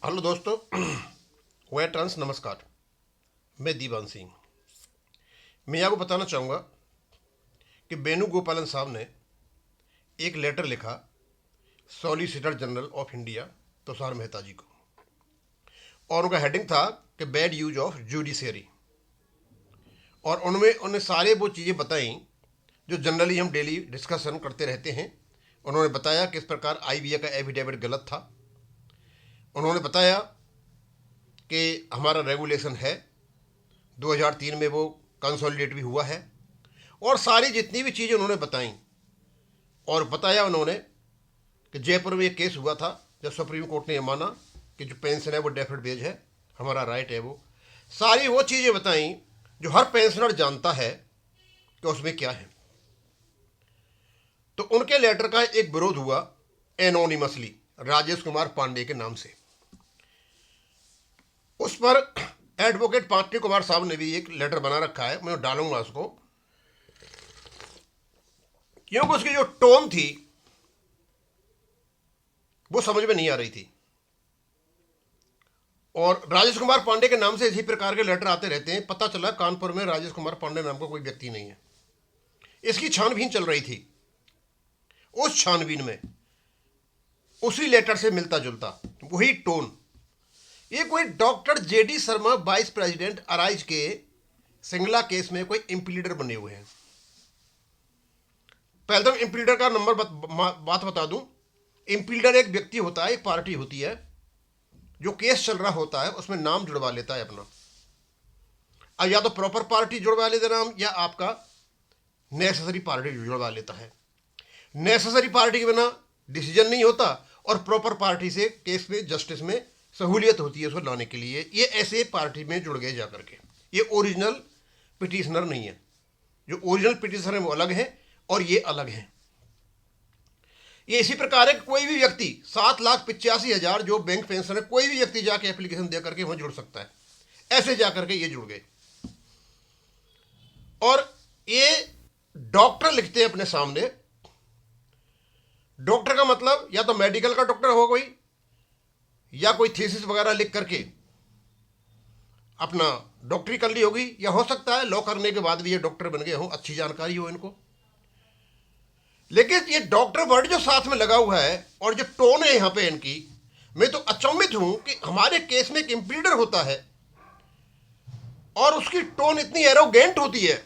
Hello दोस्तों। Where trans नमस्कार। मैं दीवान सिंह। मैं आपको बताना चाहूँगा कि बेणुगोपालन साहब ने एक लेटर लिखा solicitor general of India Tushar Mehta ji को, और उनका हेडिंग था कि बैड यूज ऑफ जुडिशरी। और उनमें उन्हें सारे वो चीज़ें बताई जो जनरली हम डेली डिस्कशन करते रहते हैं। उन्होंने बताया किस प्रकार आईबीए का एफिडेविट गलत था। उन्होंने बताया कि हमारा रेगुलेशन है 2003 में वो कंसोलिडेट भी हुआ है, और सारी जितनी भी चीज़ें उन्होंने बताई। और बताया उन्होंने कि जयपुर में एक केस हुआ था जब सुप्रीम कोर्ट ने यह माना कि जो पेंशन है वो डेफर्ड वेज है, हमारा राइट है। वो सारी वो चीज़ें बताई जो हर पेंशनर जानता है कि उसमें क्या है। तो उनके लेटर का एक विरोध हुआ एनोनिमसली राजेश कुमार पांडे के नाम से। उस पर एडवोकेट पांडे कुमार साहब ने भी एक लेटर बना रखा है, मैं डालूंगा उसको, क्योंकि उसकी जो टोन थी वो समझ में नहीं आ रही थी। और राजेश कुमार पांडे के नाम से इसी प्रकार के लेटर आते रहते हैं। पता चला कानपुर में राजेश कुमार पांडे नाम का कोई व्यक्ति नहीं है। इसकी छानबीन चल रही थी। उस छानबीन में उसी लेटर से मिलता जुलता वही टोन, ये कोई doctor JD Sharma vice president arise के सिंगला केस में कोई इम्प्लीडर बने हुए हैं। पहले तो इम्प्लीडर का नंबर बात बता दूं। इम्प्लीडर एक व्यक्ति होता है, एक पार्टी होती है जो केस चल रहा होता है उसमें नाम जुड़वा लेता है अपना। अब या तो प्रॉपर पार्टी जुड़वा लेता नाम, या आपका नेसेसरी पार्टी जुड़वा लेता है। नेसेसरी पार्टी के बिना डिसीजन नहीं होता, और प्रॉपर पार्टी से केस में जस्टिस में सहूलियत होती है उसको लाने के लिए। ये ऐसे पार्टी में जुड़ गए जाकर के। ये ओरिजिनल पिटिशनर नहीं है। जो ओरिजिनल पिटिशनर है वो अलग है और ये अलग है। ये इसी प्रकार है कि कोई भी व्यक्ति 7,85,000 जो बैंक पेंशन है, कोई भी व्यक्ति जाके एप्लीकेशन दे करके वहां जुड़ सकता है। ऐसे जाकर के ये जुड़ गए। और ये डॉक्टर लिखते हैं अपने सामने। डॉक्टर का मतलब या तो मेडिकल का डॉक्टर हो कोई, या कोई थीसिस वगैरह लिख करके अपना डॉक्टरी कर ली होगी, या हो सकता है लॉ करने के बाद भी ये डॉक्टर बन गए हों, अच्छी जानकारी हो इनको। लेकिन ये डॉक्टर वर्ड जो साथ में लगा हुआ है और जो टोन है यहां पे इनकी, मैं तो अचंभित हूं कि हमारे केस में एक इम्प्लीडर होता है और उसकी टोन इतनी एरोगेंट होती है,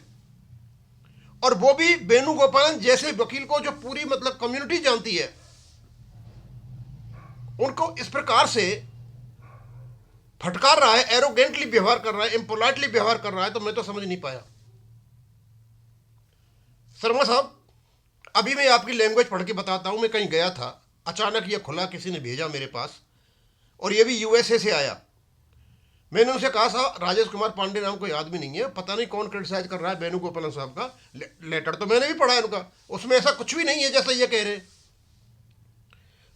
और वो भी बेणुगोपालन जैसे वकील को जो पूरी मतलब कम्युनिटी जानती है, उनको इस प्रकार से फटकार रहा है, एरोगेंटली व्यवहार कर रहा है, इम्पोलाइटली व्यवहार कर रहा है। तो मैं तो समझ नहीं पाया। शर्मा साहब, अभी मैं आपकी लैंग्वेज पढ़ के बताता हूं। मैं कहीं गया था, अचानक ये खुला, किसी ने भेजा मेरे पास, और ये भी यूएसए से आया। मैंने उनसे कहा साहब, राजेश कुमार पांडे नाम कोई आदमी नहीं है, पता नहीं कौन क्रिटिसाइज कर रहा है बेणुगोपालन साहब का। लेटर तो मैंने भी पढ़ा है उनका, उसमें ऐसा कुछ भी नहीं है जैसा ये कह रहे हैं।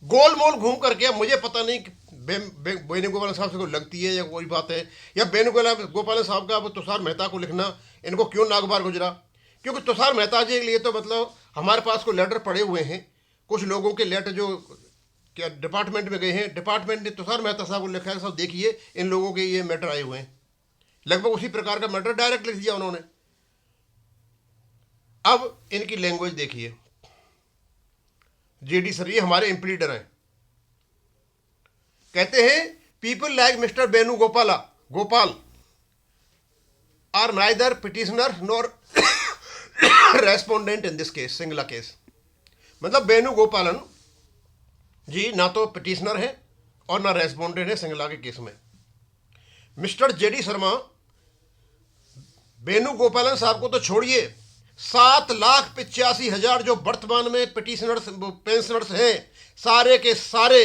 गोल मोल घूम करके मुझे पता नहीं बेणुगोपालन साहब से कोई लगती है या कोई बात है, या बेणुगोपालन साहब का तुषार मेहता को लिखना इनको क्यों नागवार गुजरा। क्योंकि तुषार मेहता जी के लिए तो मतलब हमारे पास कोई लेटर पड़े हुए हैं, कुछ लोगों के लेटर जो क्या डिपार्टमेंट में गए हैं, डिपार्टमेंट ने तुषार मेहता साहब को लिखा है, साहब देखिए इन लोगों के ये मैटर आए हुए हैं। लगभग उसी प्रकार का मैटर डायरेक्ट लिख दिया उन्होंने। अब इनकी लैंग्वेज देखिए। जेडी सर ये हमारे इम्प्लीडर हैं, कहते हैं people like mister Gopal are neither petitioner nor respondent in this case, Singla case. मतलब बेणुगोपालन जी ना तो पिटिशनर है और ना रेस्पोंडेंट है सिंगला के केस में। मिस्टर जेडी शर्मा बेणुगोपालन साहब को तो छोड़िए, 7,85,000 जो वर्तमान में पिटिशनर्स पेंशनर्स हैं, सारे के सारे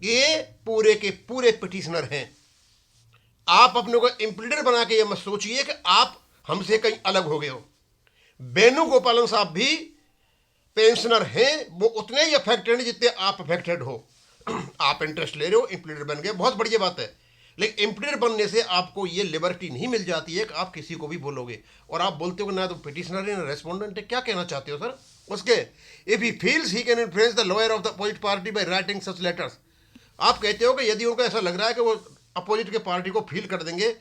ये पूरे के पूरे पिटिशनर हैं। आप अपने को इम्प्लीडर बना के ये मत सोचिए कि आप हमसे कहीं अलग हो गए हो। बेणुगोपालन साहब भी पेंशनर हैं, वो उतने ही अफेक्टेड हैं जितने आप अफेक्टेड हो। आप इंटरेस्ट ले रहे हो, इम्प्लीडर बन गए, बहुत बढ़िया बात है। लेकिन इम्प्लीडर बनने से आपको ये लिबर्टी नहीं मिल जाती है कि आप किसी को भी बोलोगे, और आप बोलते हो कि ना तो पिटिशनर है ना रेस्पोंडेंट है। क्या कहना चाहते हो सर उसके? If he feels he can influence the lawyer of the opposite party by writing such letters, आप कहते हो कि यदि उनको ऐसा लग रहा है कि वो अपोजिट के पार्टी को फील कर देंगे,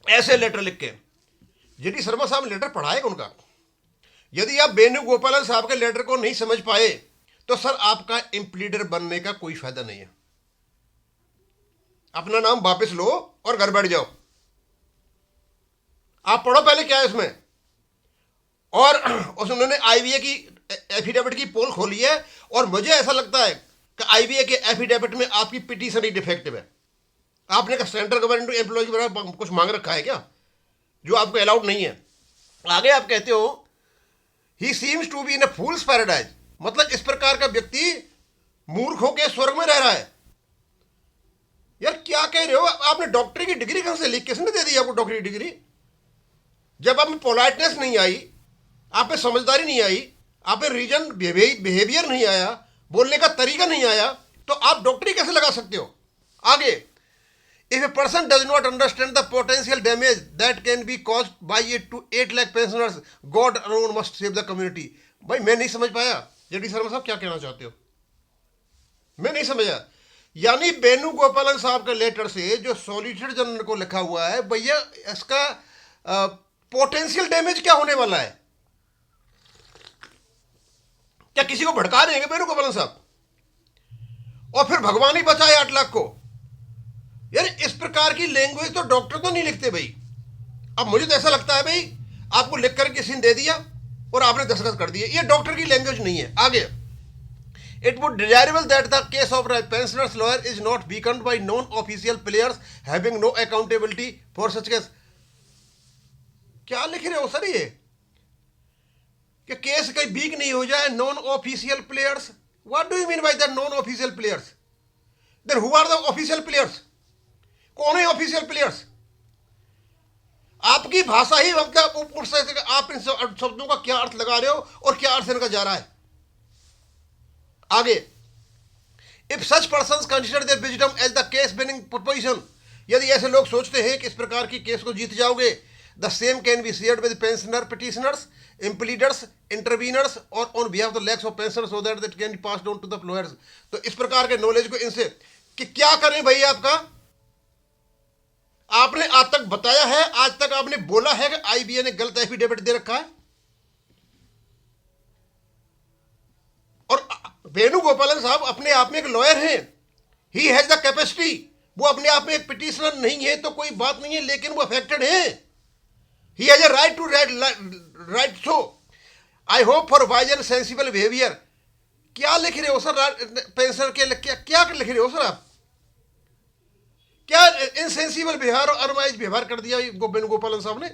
ऐसे लेटर लिख के, जेडी शर्मा साहब ने लेटर पढ़ा है उनका? यदि आप वेणुगोपालन साहब के लेटर को नहीं समझ पाए तो सर आपका इम्प्लीडर बनने का कोई फायदा नहीं है। अपना नाम वापस लो और घर बैठ जाओ। आप पढ़ो पहले क्या है इसमें। और उन्होंने आईवीए की एफिडेविट की पोल खोली है और मुझे ऐसा लगता है कि आईवीए के एफिडेविट में आपकी पिटीशन ही डिफेक्टिव है। आपने का सेंट्रल गवर्नमेंट एम्प्लॉय के कुछ मांग रखा है क्या जो आपको अलाउड नहीं है? आगे आप कहते हो he seems to be in a fool's paradise, मतलब इस प्रकार का व्यक्ति मूर्खों के स्वर्ग में रह रहा है। यार क्या कह रहे हो? आपने डॉक्टरी की डिग्री कहां से ली? किसने दे दी आपको डॉक्टरी की डिग्री? जब आप में पोलाइटनेस नहीं आई, आप में समझदारी नहीं आई, आप में रीजन बिहेवियर नहीं आया, बोलने का तरीका नहीं आया, तो आप डॉक्टरी कैसे लगा सकते हो? आगे, if a person does not understand the potential damage that can be caused by it to 8 lakh pensioners, god alone must save the community. भाई मैं नहीं समझ पाया जेडी शर्मा साहब क्या कहना चाहते हो, मैं नहीं समझा। यानी वेणुगोपालन साहब के लेटर से जो सॉलिसिटर जनरल को लिखा हुआ है, भैया इसका पोटेंशियल डैमेज क्या होने वाला है? क्या किसी को भड़का देंगे वेणुगोपालन साहब? और फिर भगवान ही बचाए 8 लाख को। यार इस प्रकार की लैंग्वेज तो डॉक्टर तो नहीं लिखते भाई। अब मुझे तो ऐसा लगता है भाई आपको लिख कर किसी ने दे दिया और आपने दस्तखत कर दिए, ये डॉक्टर की लैंग्वेज नहीं है। आगे, it would desirable that the case of a pensioners lawyer is not weakened by non-official players having no accountability for such case। क्या लिख रहे हो सर ये कि केस कहीं वीक नहीं हो जाए? Non official players, what do you mean by that non official players? Then who are the official players? कौन है ऑफिशियल प्लेयर्स? आपकी भाषा ही मतलब ऊपर से आप इन शब्दों का क्या अर्थ लगा रहे हो और क्या अर्थ इनका जा रहा है। आगे, if such person consider their wisdom as the case winning proposition, यदि ऐसे लोग सोचते हैं कि इस प्रकार की केस को जीत जाओगे, the same can be shared with pensioner petitioners, impleaders, interveners और on behalf the lakhs of pensioners so that that can be passed on to the employers. तो इस प्रकार के नॉलेज को इनसे कि क्या करें भाई? आपने आज तक बताया है, आज तक आपने बोला है कि आईबीए ने गलत एफिडेविट दे रखा है? और वेणुगोपालन साहब अपने आप में एक लॉयर हैं, ही हैज द कैपेसिटी। वो अपने आप में एक पिटिशनर नहीं है तो कोई बात नहीं है, लेकिन वो अफेक्टेड है, he has a right to write. So I hope for wise and sensible behaviour. क्या लिख रहे हो सर? पेंशनर के क्या लिख रहे हो सर आप? क्या इनसेंसिबल बिहेवियर और अनवाइज व्यवहार कर दिया वेणुगोपालन साहब ने?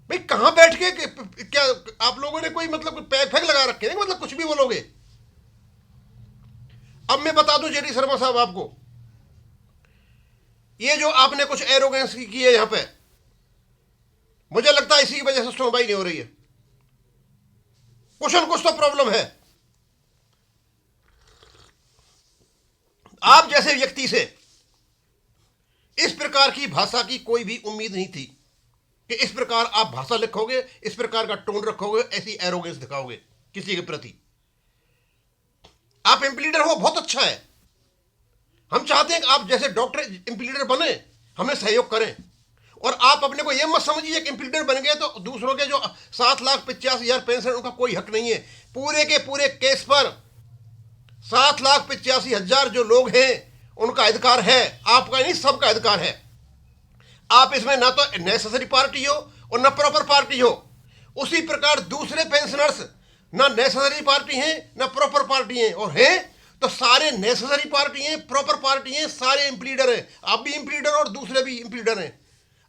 भाई कहां बैठ के क्या आप लोगों ने कोई मतलब पैक फैक लगा रखे हैं, मतलब कुछ भी बोलोगे? अब मैं बता दूं जेडी शर्मा साहब आपको, ये जो आपने कुछ एरोगेंस की है यहां पे, मुझे लगता है इसी की वजह से सुनवाई नहीं हो रही है। कुछ न कुछ तो प्रॉब्लम है। आप जैसे व्यक्ति से इस प्रकार की भाषा की कोई भी उम्मीद नहीं थी कि इस प्रकार आप भाषा लिखोगे, इस प्रकार का टोन रखोगे, ऐसी एरोगेंस दिखाओगे किसी के प्रति। आप इम्प्लीडर हो, बहुत अच्छा है। हम चाहते हैं कि आप जैसे डॉक्टर इम्प्लीडर बने, हमें सहयोग करें। और आप अपने को यह मत समझिए कि इम्प्लीडर बन गए तो दूसरों के जो 7,85,000 पेंशन उनका कोई हक नहीं है। पूरे के पूरे केस पर 7,85,000 जो लोग हैं उनका अधिकार है, आपका नहीं, सबका अधिकार है। आप इसमें ना तो नेसेसरी पार्टी हो और ना प्रॉपर पार्टी हो। उसी प्रकार दूसरे पेंशनर्स ना नेसेसरी पार्टी हैं ना प्रॉपर पार्टी हैं, और हैं तो सारे नेसेसरी पार्टी हैं, प्रॉपर पार्टी हैं, सारे इम्प्लीडर हैं। आप भी इम्प्लीडर और दूसरे भी इम्प्लीडर हैं।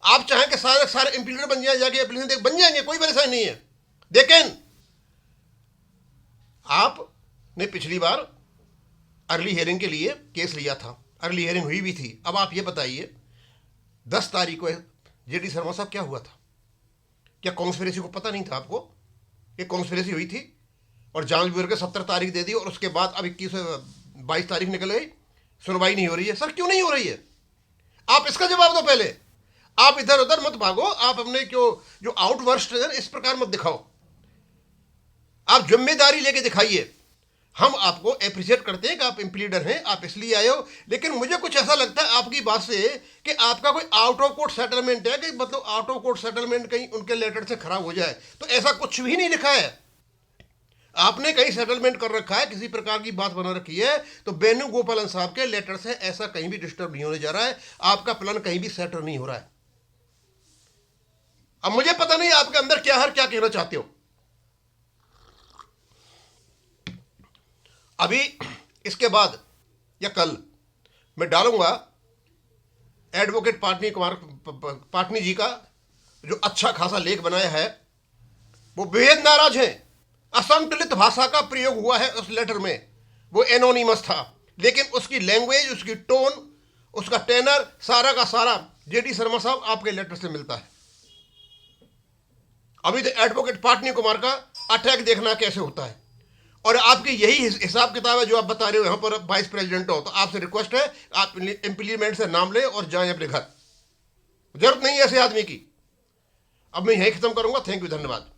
आप चाहें कि सारे सारे इम्प्लीडर बन जाए, जाके एप्लीकेशन बन जाएंगे, कोई परेशानी नहीं है। लेकिन आपने पिछली बार अर्ली हियरिंग के लिए केस लिया था, अर्ली हियरिंग हुई भी थी। अब आप ये बताइए 10 तारीख को जेडी शर्मा साहब क्या हुआ था? क्या कॉन्स्पिरेसी को पता नहीं था आपको कि कॉन्स्पिरेसी हुई थी? और जांच ब्यूरो के 70 तारीख दे दी और उसके बाद अब 22 तारीख निकल गई, सुनवाई नहीं हो रही है। सर क्यों नहीं हो रही है? आप इसका जवाब दो पहले। आप इधर उधर मत भागो, आप अपने जो आउटवर्स्ट है इस प्रकार मत दिखाओ। आप जिम्मेदारी लेके दिखाइए। हम आपको अप्रिशिएट करते हैं कि आप इम्प्लीडर हैं, आप इसलिए आए हो, लेकिन मुझे कुछ ऐसा लगता है आपकी बात से कि आपका कोई आउट ऑफ कोर्ट सेटलमेंट है, कि मतलब आउट ऑफ कोर्ट सेटलमेंट कहीं उनके लेटर से खराब हो जाए। तो ऐसा कुछ भी नहीं लिखा है। आपने कहीं सेटलमेंट कर रखा है, किसी प्रकार की बात बना रखी है, तो वेणुगोपालन साहब के लेटर से ऐसा कहीं भी डिस्टर्ब नहीं होने जा रहा है। आपका प्लान कहीं भी सेटल नहीं हो रहा है। अब मुझे पता नहीं आपके अंदर क्या है, क्या कहना चाहते हो। अभी इसके बाद या कल मैं डालूंगा एडवोकेट पाटनी जी का जो अच्छा खासा लेख बनाया है। वो बेहद नाराज हैं। असंतुलित भाषा का प्रयोग हुआ है उस लेटर में। वो एनोनिमस था, लेकिन उसकी लैंग्वेज, उसकी टोन, उसका टेनर, सारा का सारा जेडी शर्मा साहब आपके लेटर से मिलता है। अभी तो एडवोकेट पाटनी कुमार का अटैक देखना कैसे होता है। और आपकी यही हिसाब किताब है जो आप बता रहे हो, यहां पर वाइस प्रेसिडेंट हो। तो आपसे रिक्वेस्ट है, आप इंप्लीमेंट से नाम ले और जाएं अपने घर। जरूरत नहीं है ऐसे आदमी की। अब मैं यही खत्म करूंगा। थैंक यू, धन्यवाद।